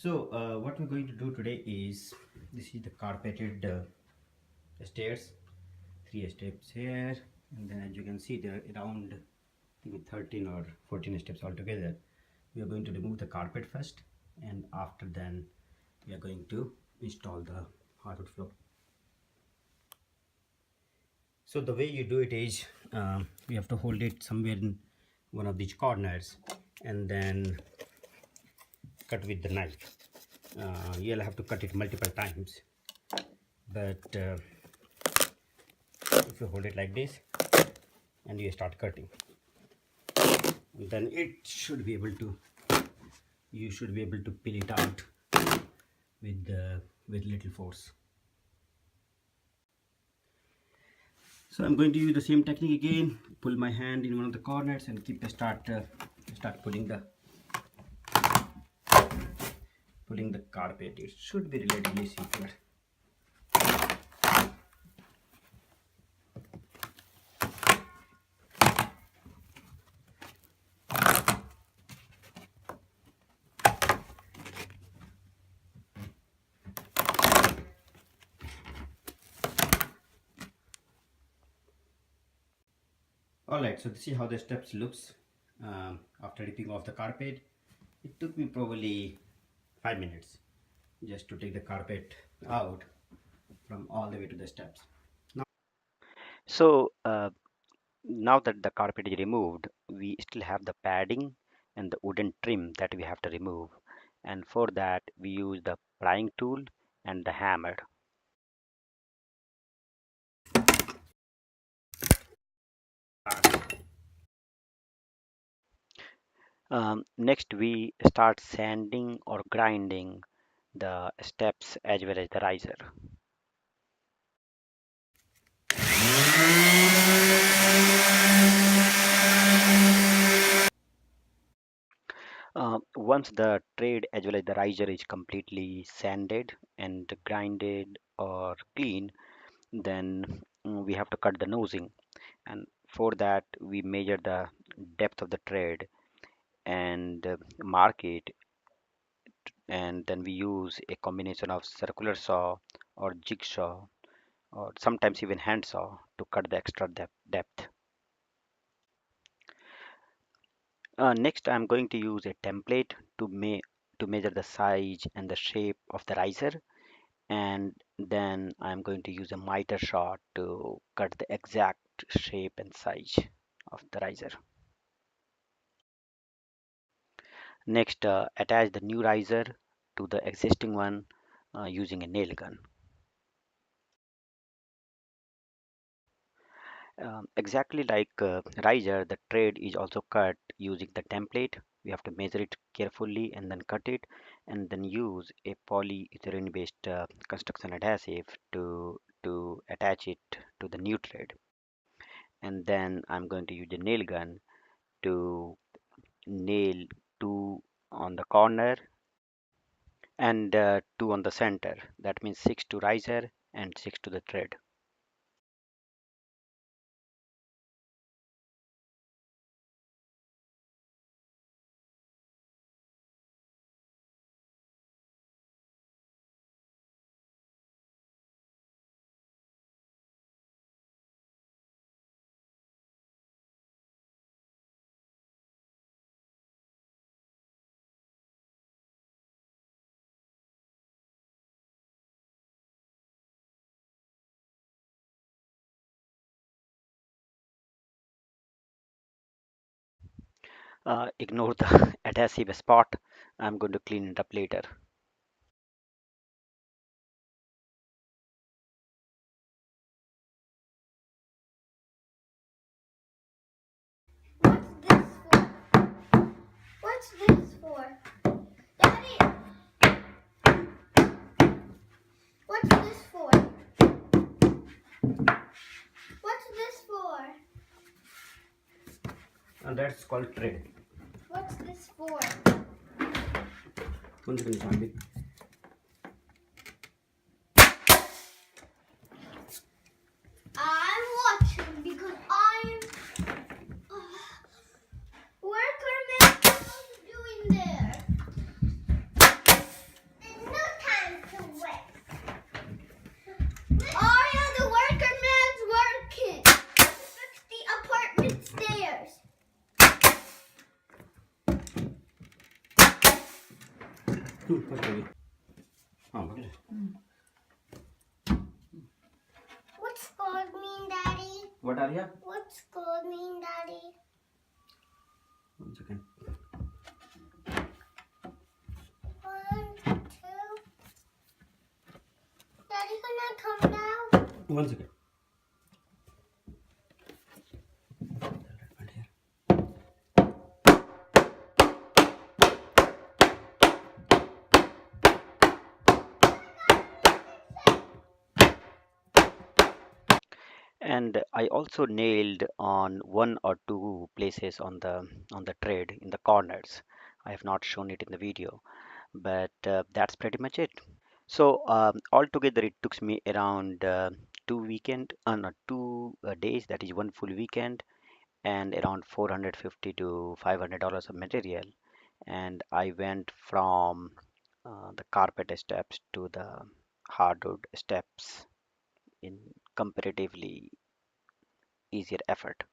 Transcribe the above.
What we're going to do today is, this is the carpeted stairs, 3 steps here, and then as you can see there are around maybe 13 or 14 steps altogether. We are going to remove the carpet first, and after then we are going to install the hardwood floor. So the way you do it is, we have to hold it somewhere in one of these corners and then cut with the knife. You'll have to cut it multiple times, but if you hold it like this and you start cutting, then you should be able to peel it out with little force. So I'm going to use the same technique again. Pull my hand in one of the corners and start pulling the carpet. It should be relatively simpler. Alright, so this is how the steps looks after ripping off the carpet. It took me probably 5 minutes just to take the carpet out from all the way to the steps. So now that the carpet is removed, we still have the padding and the wooden trim that we have to remove. And for that, we use the prying tool and the hammer. Next, we start sanding or grinding the steps as well as the riser. Once the trade as well as the riser is completely sanded and grinded or clean, then we have to cut the nosing. And for that, we measure the depth of the trade and mark it, and then we use a combination of circular saw or jigsaw or sometimes even hand saw to cut the extra depth. Next, I'm going to use a template to measure the size and the shape of the riser, and then I'm going to use a miter saw to cut the exact shape and size of the riser. Next, attach the new riser to the existing one using a nail gun. Exactly like riser, the trade is also cut using the template. We have to measure it carefully and then cut it, and then use a polyethylene based construction adhesive to attach it to the new trade. And then I'm going to use the nail gun to nail two on the corner and two on the center. That means 6 to riser and 6 to the thread. Ignore the adhesive spot. I'm going to clean it up later. What's this for? Daddy! What's this for? What's this for? And that's called trade. What's this for? One second, I'm watching because I'm worker man. What are you doing there? cut away. What is it? What's called mean, Daddy? What are you? What's called mean, Daddy? 1 second. 1, 2. Daddy, can I come now? 1 second. Right here. And I also nailed on one or two places on the thread in the corners. I have not shown it in the video, but that's pretty much it. So altogether, it took me around 2 days. That is one full weekend, and around 450 to $500 of material. And I went from the carpet steps to the hardwood steps in comparatively easier effort.